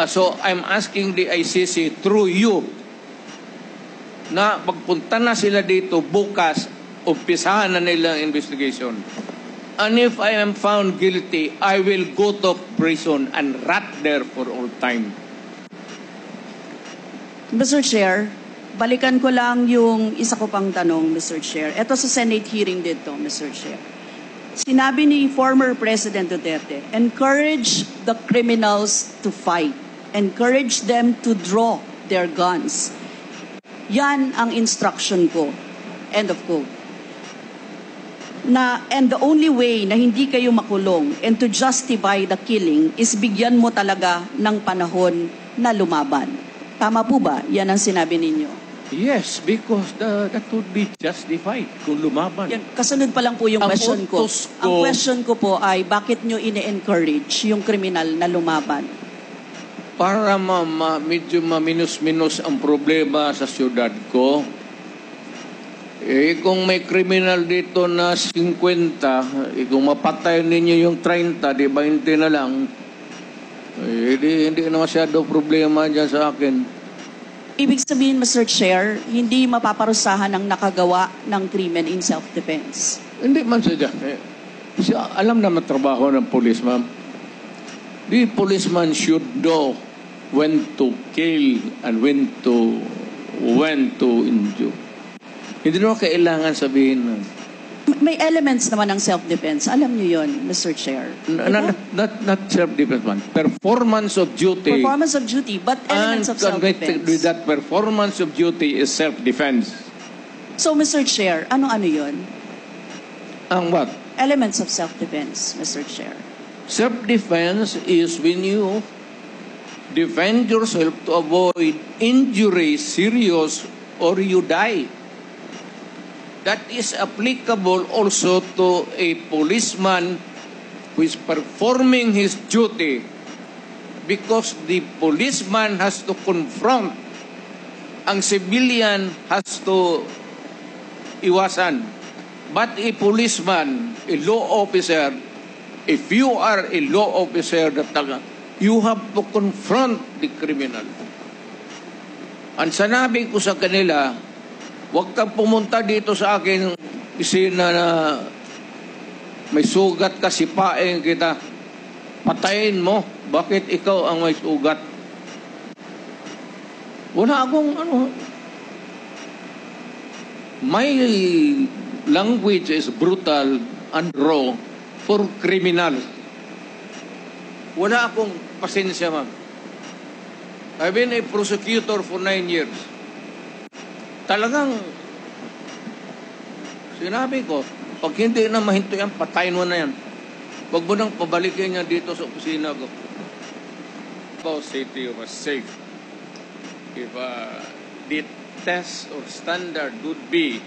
So I'm asking the ICC through you na pagpunta na sila dito bukas, umpisahan na nila ang investigation. And if I am found guilty, I will go to prison and rot there for all time. Mr. Chair, balikan ko lang yung isa ko pang tanong, Mr. Chair. Ito sa Senate hearing dito, Mr. Chair. Sinabi ni former President Duterte, encourage the criminals to fight. Encourage them to draw their guns. Yan ang instruction ko. End of quote. And the only way na hindi kayo makulong and to justify the killing is bigyan mo talaga ng panahon na lumaban. Tama po ba? Yan ang sinabi ninyo. Yes, because that would be justified kung lumaban. Yan, kasunod pa lang po yung question ko. Ang question ko po ay bakit nyo ine-encourage yung kriminal na lumaban? Para medyo maminus-minus ang problema sa syudad ko. Kung may kriminal dito na 50, kung mapatay ninyo yung 30, di 20 na lang, hindi na masyado problema dyan sa akin. Ibig sabihin, Mr. Chair, hindi mapaparusahan ang nakagawa ng krimen in self-defense. Hindi man sadya. Alam naman trabaho ng police, ma'am. The policeman should know when to kill and when to injure. Hindi naman kailangan sabihin. May elements naman ng self-defense. Alam niyo yun, Mr. Chair. Not self-defense, man. Performance of duty. Performance of duty, but elements of self-defense. With that performance of duty is self-defense. So, Mr. Chair, ano yun? Ang what? Elements of self-defense, Mr. Chair. Self-defense is when you defend yourself to avoid injury, serious, or you die. That is applicable also to a policeman who is performing his duty, because the policeman has to confront, ang civilian has to iwasan. But a policeman, a law officer, if you are a law officer, you have to confront the criminal. Ang sanabi ko sa kanila, huwag kang pumunta dito sa akin isina na may sugat ka, sipain kita, patayin mo. Bakit ikaw ang may sugat? Wala akong my language is brutal and raw for criminals. Wala akong pasensya, ma'am. I've been a prosecutor for 9 years. Talagang sinabi ko, pag hindi na mahinto yan, patayin mo na yan. Huwag mo nang pabalikin niya dito sa opisina ko. Davao City was safe. If the test or standard would be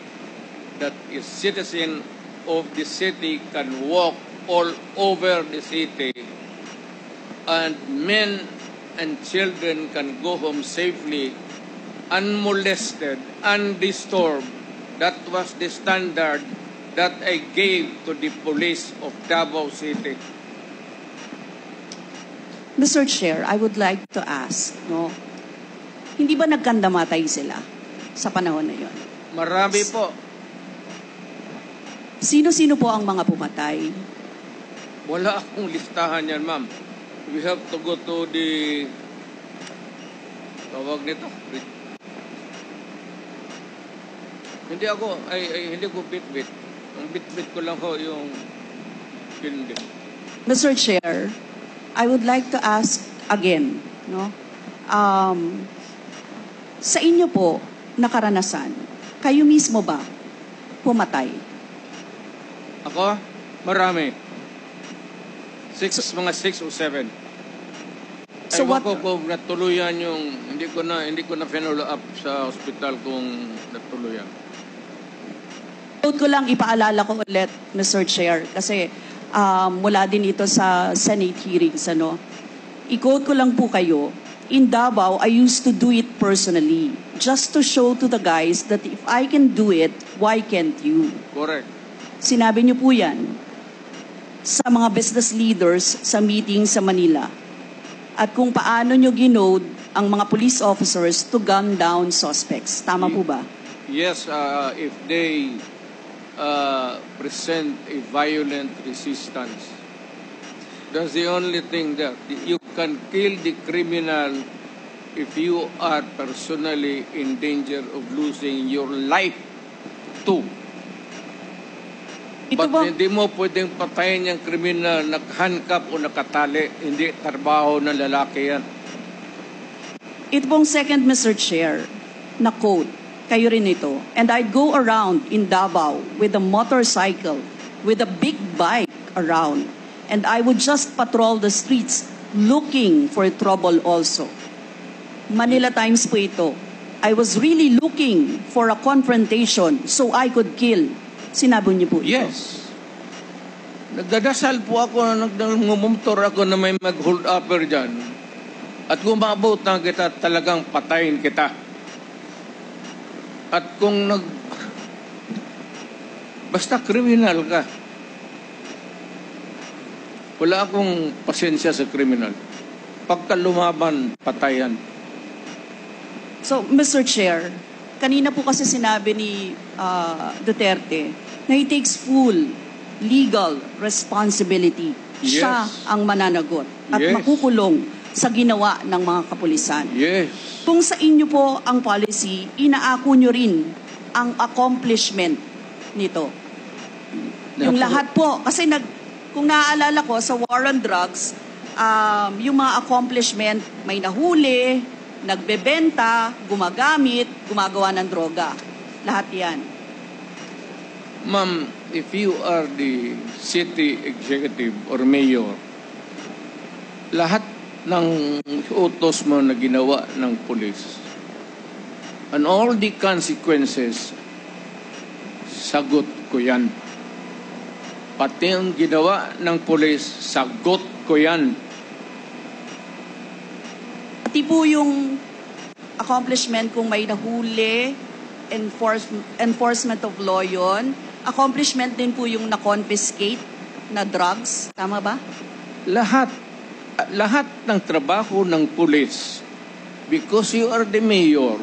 that a citizen of the city can walk all over the city and men and children can go home safely, unmolested, undisturbed. That was the standard that I gave to the police of Davao City. Mr. Chair, I would like to ask, hindi ba nagkandamatay sila sa panahon na yon? Marami po. Sino-sino po ang mga pumatay? Wala akong listahan yan, ma'am. We have to go to the tawag nito. Hindi ko bit-bit. Ang bit-bit ko lang ho yung hindi. Mr. Chair, I would like to ask again, sa inyo po na karanasan, kayo mismo ba pumatay? Ako? Marami. Mga 6 o 7. So what? Ko kung natuluyan yung hindi ko na follow up sa hospital kung natuluyan. Quote ko lang, ipaalala ko ulit, Mr. Chair, kasi mula din ito sa Senate hearings, I-quote ko lang po kayo, in Davao, I used to do it personally, just to show to the guys that if I can do it, why can't you? Correct. Sinabi niyo po yan sa mga business leaders sa meeting sa Manila. at kung paano nyo ginode ang mga police officers to gun down suspects. Tama po ba? Yes, if they present a violent resistance, that's the only thing that you can kill the criminal if you are personally in danger of losing your life too. Ito But ba, hindi mo pwedeng patayin yung kriminal nakahandcuff o nakatali. Hindi trabaho ng lalaki yan. ito pong second, Mr. Chair, na quote, kayo rin ito. And I'd go around in Davao with a motorcycle, with a big bike around, and I would just patrol the streets looking for trouble also. Manila Times po ito. I was really looking for a confrontation so I could kill. Sinabi niyo po ito. Yes. Nagdadasal po ako, nagmumumtor ako na may mag-hold upper dyan. At kung maabot na kita, talagang patayin kita. At kung basta kriminal ka, wala akong pasensya sa kriminal. Pagka lumaban, patayan. So, Mr. Chair, kanina po kasi sinabi ni Duterte na he takes full legal responsibility. Yes. Siya ang mananagot at Yes. makukulong sa ginawa ng mga kapulisan. Yes. Kung sa inyo po ang policy, inaako nyo rin ang accomplishment nito. Yung lahat po, kasi kung naaalala ko sa war on drugs, yung mga accomplishment, may nahuli, nagbebenta, gumagamit, gumagawa ng droga. Lahat yan. Ma'am, if you are the city executive or mayor, lahat ng utos mo na ginawa ng police and all the consequences, sagot ko yan. Pati ang ginawa ng police, sagot ko yan. Pati po yung accomplishment kung may nahuli, enforcement of law yun. Accomplishment din po yung na-confiscate na drugs. Tama ba? Lahat ng trabaho ng police, because you are the mayor,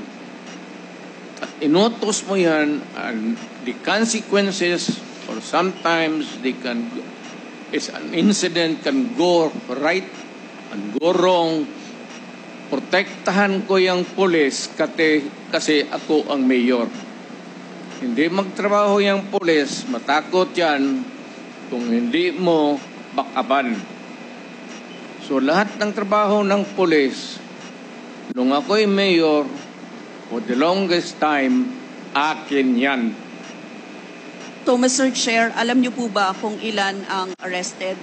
at inutos mo yan, and the consequences, or sometimes an incident can go right and go wrong. Protektahan ko yung police kasi ako ang mayor. Hindi magtrabaho yung police, matakot yan kung hindi mo bakaban. So lahat ng trabaho ng police, nung ako'y mayor, for the longest time, akin yan. So, Mr. Chair, alam niyo po ba kung ilan ang arrested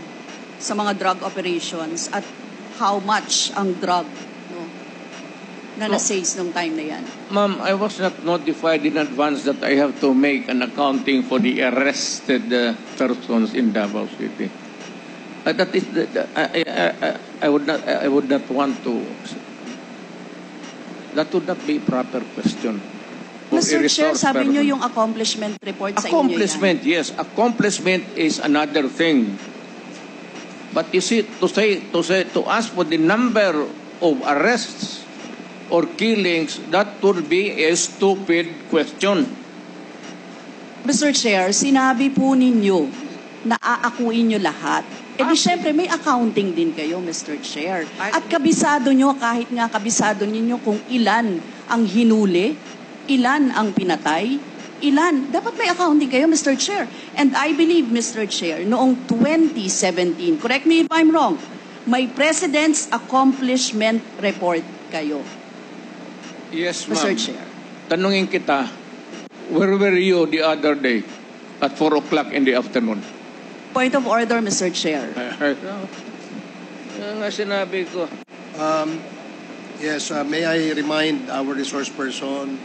sa mga drug operations at how much ang drug na na-seize nung time na yan? Ma'am, I was not notified in advance that I have to make an accounting for the arrested persons in Davao City. That is, I would not want to. That would not be a proper question. Mr. Chair, sabi niyo yung accomplishment report sa inyo yan. Accomplishment, yes. Accomplishment is another thing. But you see, to ask for the number of arrests or killings, that would be a stupid question. Mr. Chair, sinabi po ninyo na aakuin nyo lahat. E di syempre may accounting din kayo, Mr. Chair. At kabisado nyo, kahit nga kabisado ninyo kung ilan ang hinuli, ilan ang pinatay, ilan. Dapat may accounting kayo, Mr. Chair. And I believe, Mr. Chair, noong 2017, correct me if I'm wrong, may President's Accomplishment Report kayo. Yes, Mr. ma'am. Chair. Tanungin kita, where were you the other day at 4 o'clock in the afternoon? Point of order, Mr. Chair. Yan nga sinabi ko. Yes, may I remind our resource person